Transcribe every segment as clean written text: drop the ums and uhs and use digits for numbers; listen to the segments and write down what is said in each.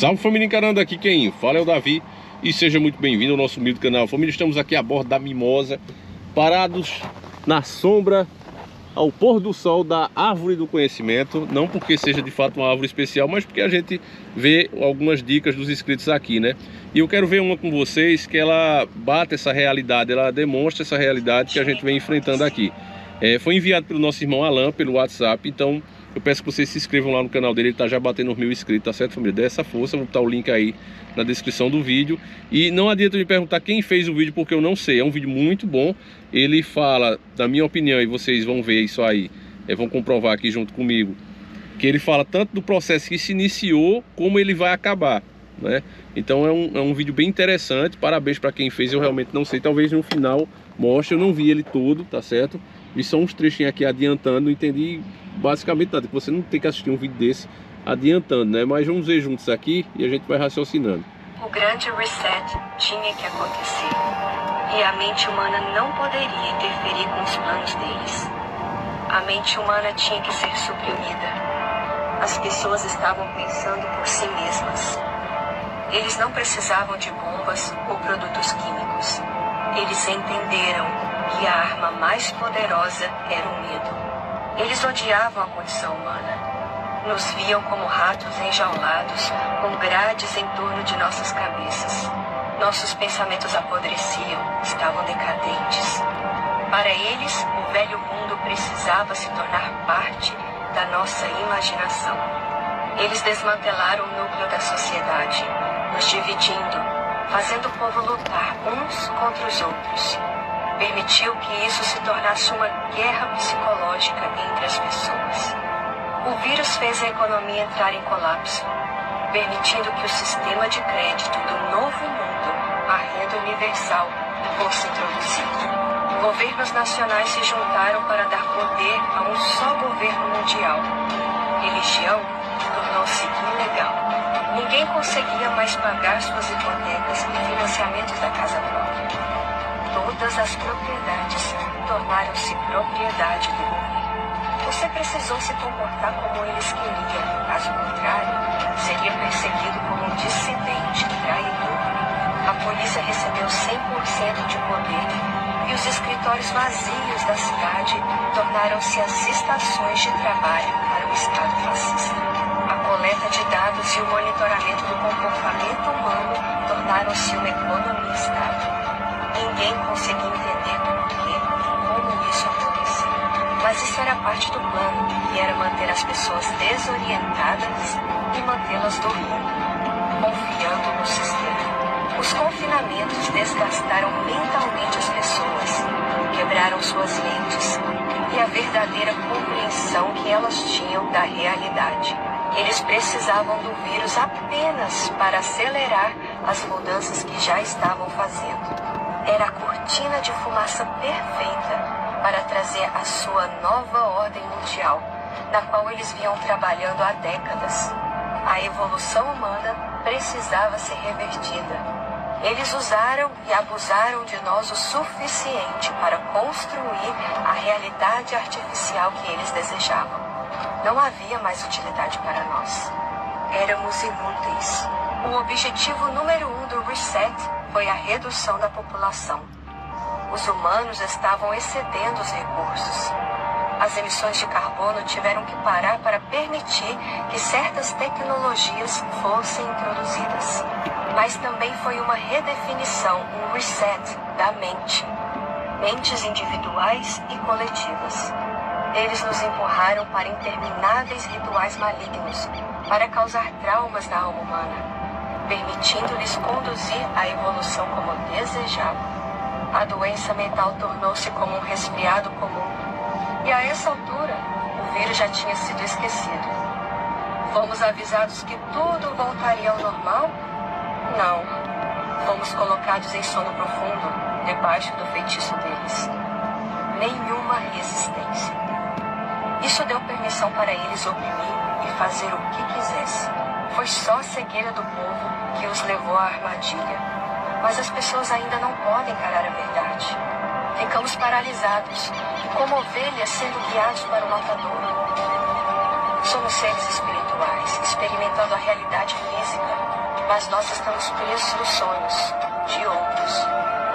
Salve família encarando, aqui quem fala é o Davi e seja muito bem-vindo ao nosso humilde canal. Família, estamos aqui a bordo da Mimosa, parados na sombra ao pôr do sol da árvore do conhecimento. Não porque seja de fato uma árvore especial, mas porque a gente vê algumas dicas dos inscritos aqui, né? E eu quero ver uma com vocês que ela bate essa realidade, ela demonstra essa realidade que a gente vem enfrentando aqui. Foi enviado pelo nosso irmão Alan, pelo WhatsApp, então eu peço que vocês se inscrevam lá no canal dele, ele tá já batendo os 1000 inscritos, tá certo, família? Dê essa força, vou botar o link aí na descrição do vídeo. E não adianta me perguntar quem fez o vídeo, porque eu não sei, é um vídeo muito bom. Ele fala, na minha opinião, e vocês vão ver isso aí, vão comprovar aqui junto comigo, que ele fala tanto do processo que se iniciou, como ele vai acabar, né? Então é um vídeo bem interessante, parabéns para quem fez, eu realmente não sei, talvez no final mostre, eu não vi ele todo, tá certo? Vi só uns trechinhos aqui adiantando, não entendi basicamente nada, que você não tem que assistir um vídeo desse adiantando, né? Mas vamos ver juntos aqui e a gente vai raciocinando. O grande reset tinha que acontecer, e a mente humana não poderia interferir com os planos deles. A mente humana tinha que ser suprimida. As pessoas estavam pensando por si mesmas. Eles não precisavam de bombas ou produtos químicos. Eles entenderam que a arma mais poderosa era o medo. Eles odiavam a condição humana. Nos viam como ratos enjaulados, com grades em torno de nossas cabeças. Nossos pensamentos apodreciam, estavam decadentes. Para eles, o velho mundo precisava se tornar parte da nossa imaginação. Eles desmantelaram o núcleo da sociedade, nos dividindo, fazendo o povo lutar uns contra os outros. Permitiu que isso se tornasse uma guerra psicológica entre as pessoas. O vírus fez a economia entrar em colapso, permitindo que o sistema de crédito do novo mundo, a renda universal, fosse introduzido. Governos nacionais se juntaram para dar poder a um só governo mundial. Religião tornou-se ilegal. Ninguém conseguia mais pagar suas hipotecas e financiamentos da casa própria. Todas as propriedades tornaram-se propriedade do governo. Você precisou se comportar como eles queriam. Caso contrário, seria perseguido como um dissidente, traidor. A polícia recebeu 100% de poder e os escritórios vazios da cidade tornaram-se as estações de trabalho para o Estado fascista. A coleta de dados e o monitoramento do comportamento humano tornaram-se uma economia estável. Ninguém conseguia entender porquê e como isso aconteceu. Mas isso era parte do plano, e era manter as pessoas desorientadas e mantê-las dormindo, confiando no sistema. Os confinamentos desgastaram mentalmente as pessoas, quebraram suas lentes e a verdadeira compreensão que elas tinham da realidade. Eles precisavam do vírus apenas para acelerar as mudanças que já estavam fazendo. Era a cortina de fumaça perfeita para trazer a sua nova ordem mundial, na qual eles vinham trabalhando há décadas. A evolução humana precisava ser revertida. Eles usaram e abusaram de nós o suficiente para construir a realidade artificial que eles desejavam. Não havia mais utilidade para nós. Éramos inúteis. O objetivo número 1 do reset foi a redução da população. Os humanos estavam excedendo os recursos. As emissões de carbono tiveram que parar para permitir que certas tecnologias fossem introduzidas. Mas também foi uma redefinição, um reset da mente. Mentes individuais e coletivas. Eles nos empurraram para intermináveis rituais malignos, para causar traumas na alma humana, permitindo-lhes conduzir a evolução como desejavam. A doença mental tornou-se como um resfriado comum, e a essa altura, o vírus já tinha sido esquecido. Fomos avisados que tudo voltaria ao normal? Não. Fomos colocados em sono profundo, debaixo do feitiço deles. Nenhuma resistência. Isso deu permissão para eles oprimir e fazer o que quisessem. Foi só a cegueira do povo que os levou à armadilha. Mas as pessoas ainda não podem encarar a verdade. Ficamos paralisados, como ovelhas sendo guiados para o matadouro. Somos seres espirituais, experimentando a realidade física, Mas nós estamos presos nos sonhos de outros.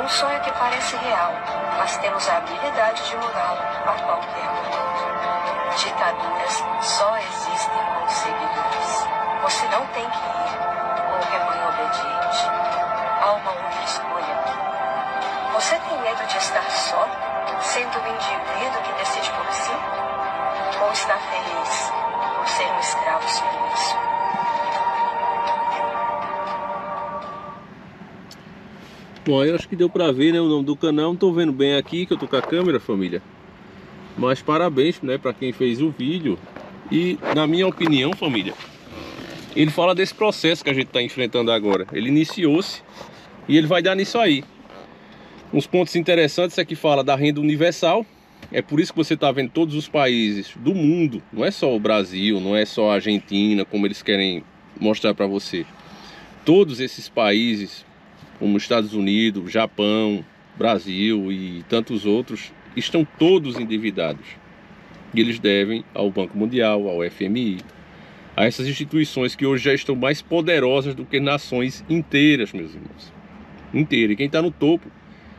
Um sonho que parece real, mas temos a habilidade de mudá-lo a qualquer momento. Ditaduras só existem com seguidores. Você não tem que ir com o rebanho obediente. Há uma outra escolha. Você tem medo de estar só, sendo o indivíduo que decide por si? Ou está feliz por ser um escravo submisso? Bom, eu acho que deu pra ver, né, o nome do canal. Não tô vendo bem aqui, que eu tô com a câmera, família. Mas parabéns, né, pra quem fez o vídeo. E, na minha opinião, família, ele fala desse processo que a gente tá enfrentando agora. Ele iniciou-se e ele vai dar nisso aí. Uns pontos interessantes é que fala da renda universal. É por isso que você tá vendo todos os países do mundo. Não é só o Brasil, não é só a Argentina, como eles querem mostrar pra você. Todos esses países, como Estados Unidos, Japão, Brasil e tantos outros, estão todos endividados. E eles devem ao Banco Mundial, ao FMI, a essas instituições que hoje já estão mais poderosas do que nações inteiras, meus irmãos. Inteiras. E quem está no topo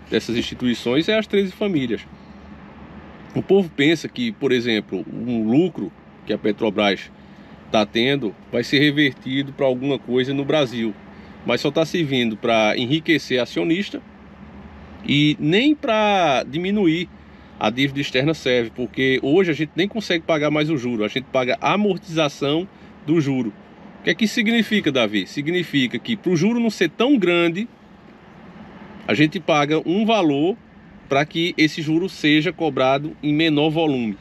dessas instituições é as 13 famílias. O povo pensa que, por exemplo, um lucro que a Petrobras está tendo vai ser revertido para alguma coisa no Brasil. Mas só está servindo para enriquecer acionista e nem para diminuir a dívida externa serve, porque hoje a gente nem consegue pagar mais o juro, a gente paga a amortização do juro. O que é que isso significa, Davi? Significa que para o juro não ser tão grande, a gente paga um valor para que esse juro seja cobrado em menor volume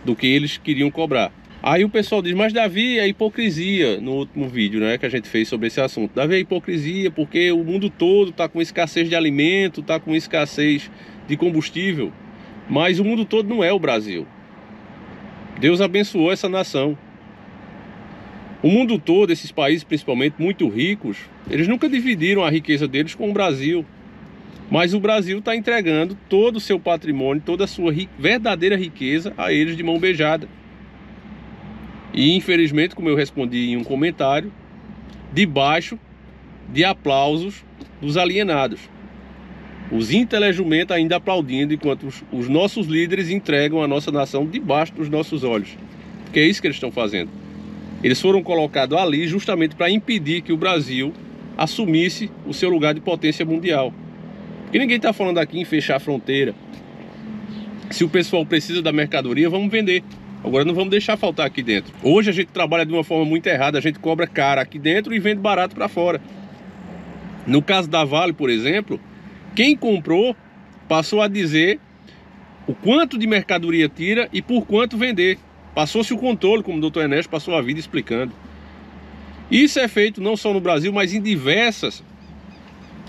do que eles queriam cobrar. Aí o pessoal diz, mas Davi, é hipocrisia, no último vídeo, né, que a gente fez sobre esse assunto. Davi, é hipocrisia porque o mundo todo está com escassez de alimento, está com escassez de combustível. Mas o mundo todo não é o Brasil. Deus abençoou essa nação. O mundo todo, esses países principalmente muito ricos, eles nunca dividiram a riqueza deles com o Brasil. Mas o Brasil está entregando todo o seu patrimônio, toda a sua verdadeira riqueza a eles de mão beijada. E infelizmente, como eu respondi em um comentário, debaixo de aplausos dos alienados. Os intelejumentos ainda aplaudindo enquanto os nossos líderes entregam a nossa nação debaixo dos nossos olhos. Porque é isso que eles estão fazendo. Eles foram colocados ali justamente para impedir que o Brasil assumisse o seu lugar de potência mundial. Porque ninguém está falando aqui em fechar a fronteira. Se o pessoal precisa da mercadoria, vamos vender. Agora não vamos deixar faltar aqui dentro. Hoje a gente trabalha de uma forma muito errada. A gente cobra caro aqui dentro e vende barato para fora. No caso da Vale, por exemplo, quem comprou passou a dizer o quanto de mercadoria tira e por quanto vender. Passou-se o controle, como o Dr. Ernesto passou a vida explicando. Isso é feito não só no Brasil, mas em diversas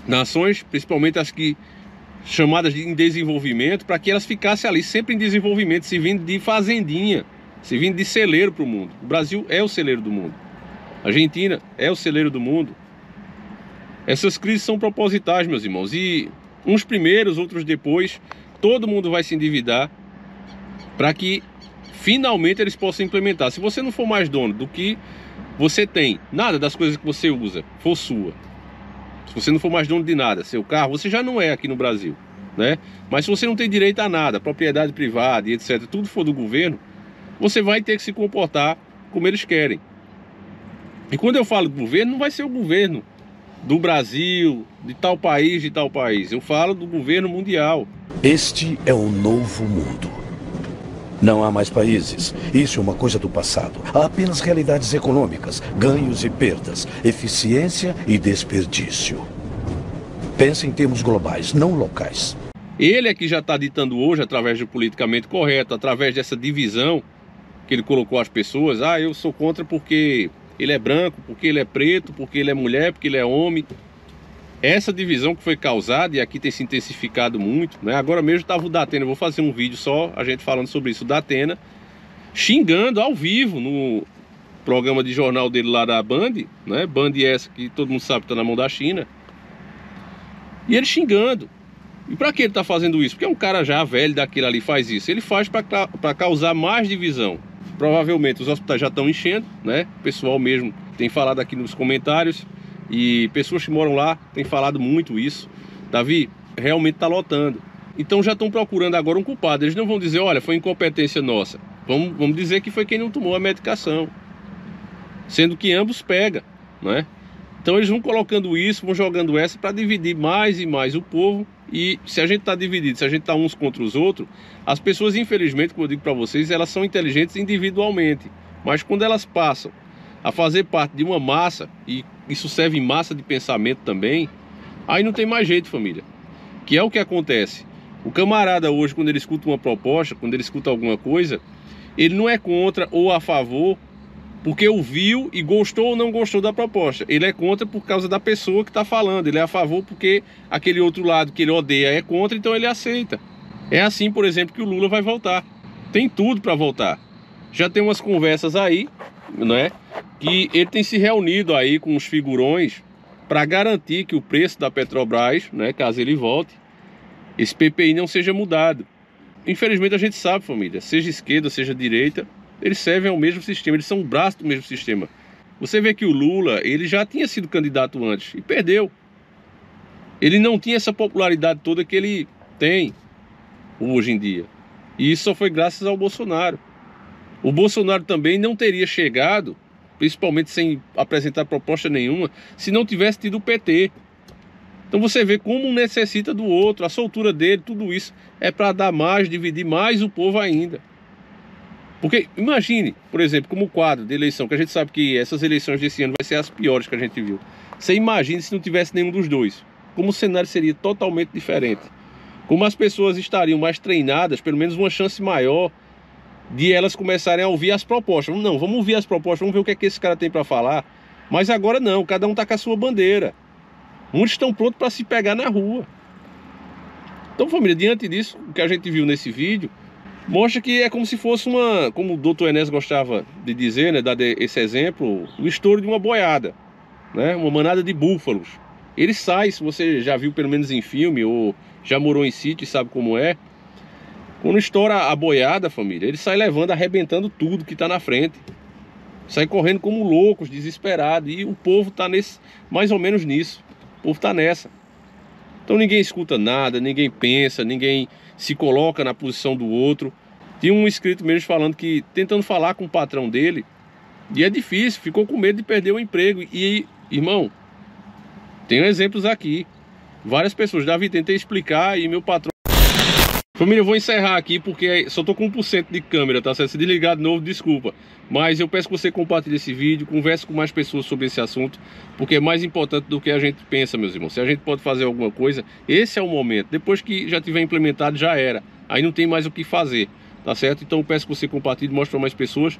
nações, principalmente as que chamadas de desenvolvimento, para que elas ficassem ali sempre em desenvolvimento, servindo de fazendinha, servindo de celeiro para o mundo. O Brasil é o celeiro do mundo. A Argentina é o celeiro do mundo. Essas crises são propositais, meus irmãos, e uns primeiros, outros depois, todo mundo vai se endividar para que finalmente eles possam implementar. Se você não for mais dono do que você tem, nada das coisas que você usa for sua, se você não for mais dono de nada, seu carro, você já não é aqui no Brasil, né? Mas se você não tem direito a nada, propriedade privada e etc, tudo for do governo, você vai ter que se comportar como eles querem. E quando eu falo do governo, não vai ser o governo do Brasil, de tal país, de tal país. Eu falo do governo mundial. Este é o novo mundo. Não há mais países. Isso é uma coisa do passado. Há apenas realidades econômicas, ganhos e perdas, eficiência e desperdício. Pense em termos globais, não locais. Ele é que já está ditando hoje, através do politicamente correto, através dessa divisão que ele colocou às pessoas. Ah, eu sou contra porque ele é branco, porque ele é preto, porque ele é mulher, porque ele é homem. Essa divisão que foi causada, e aqui tem se intensificado muito, né? Agora mesmo estava o Datena, eu vou fazer um vídeo só, a gente falando sobre isso, o Datena xingando ao vivo no programa de jornal dele lá da Band, né? Band essa que todo mundo sabe que está na mão da China. E ele xingando. E para que ele está fazendo isso? Porque é um cara já velho daquele ali faz isso. Ele faz para causar mais divisão. Provavelmente os hospitais já estão enchendo, né? O pessoal mesmo tem falado aqui nos comentários, e pessoas que moram lá têm falado muito isso. Davi, realmente está lotando. Então já estão procurando agora um culpado. Eles não vão dizer, olha, foi incompetência nossa. Vamos dizer que foi quem não tomou a medicação. Sendo que ambos pegam, né? Então eles vão colocando isso, vão jogando essa para dividir mais e mais o povo. E se a gente está dividido, se a gente está uns contra os outros, as pessoas, infelizmente, como eu digo para vocês, elas são inteligentes individualmente. Mas quando elas passam a fazer parte de uma massa, e isso serve em massa de pensamento também, aí não tem mais jeito, família. Que é o que acontece. O camarada hoje, quando ele escuta uma proposta, quando ele escuta alguma coisa, ele não é contra ou a favor porque ouviu e gostou ou não gostou da proposta. Ele é contra por causa da pessoa que está falando. Ele é a favor porque aquele outro lado que ele odeia é contra, então ele aceita. É assim, por exemplo, que o Lula vai voltar. Tem tudo para voltar. Já tem umas conversas aí, né, que ele tem se reunido aí com os figurões para garantir que o preço da Petrobras, né, caso ele volte, esse PPI não seja mudado. Infelizmente a gente sabe, família, seja esquerda, seja direita, eles servem ao mesmo sistema, eles são um braço do mesmo sistema. Você vê que o Lula, ele já tinha sido candidato antes e perdeu. Ele não tinha essa popularidade toda que ele tem hoje em dia. E isso só foi graças ao Bolsonaro. O Bolsonaro também não teria chegado, principalmente sem apresentar proposta nenhuma, se não tivesse tido o PT. Então você vê como um necessita do outro, a soltura dele, tudo isso é para dar mais, dividir mais o povo ainda. Porque imagine, por exemplo, como quadro de eleição, que a gente sabe que essas eleições desse ano vai ser as piores que a gente viu. Você imagine se não tivesse nenhum dos dois. Como o cenário seria totalmente diferente. Como as pessoas estariam mais treinadas, pelo menos uma chance maior de elas começarem a ouvir as propostas. Não, vamos ouvir as propostas, vamos ver o que é que esse cara tem para falar. Mas agora não, cada um está com a sua bandeira. Muitos estão prontos para se pegar na rua. Então, família, diante disso, o que a gente viu nesse vídeo, mostra que é como se fosse uma, como o Dr. Enes gostava de dizer, né, dar esse exemplo, o estouro de uma boiada, né, uma manada de búfalos. Ele sai, se você já viu pelo menos em filme, ou já morou em sítio e sabe como é, quando estoura a boiada, família, ele sai levando, arrebentando tudo que está na frente. Sai correndo como loucos, desesperados, e o povo está mais ou menos nisso. O povo está nessa. Então ninguém escuta nada, ninguém pensa, ninguém se coloca na posição do outro. Tinha um inscrito mesmo falando que, tentando falar com o patrão dele, e é difícil, ficou com medo de perder o emprego. E, irmão, tenho exemplos aqui. Várias pessoas, Davi, tentei explicar e meu patrão... Família, eu vou encerrar aqui porque só tô com 1% de câmera, tá certo? Se desligar de novo, desculpa. Mas eu peço que você compartilhe esse vídeo, converse com mais pessoas sobre esse assunto, porque é mais importante do que a gente pensa, meus irmãos. Se a gente pode fazer alguma coisa, esse é o momento. Depois que já tiver implementado, já era. Aí não tem mais o que fazer, tá certo? Então eu peço que você compartilhe, mostre para mais pessoas.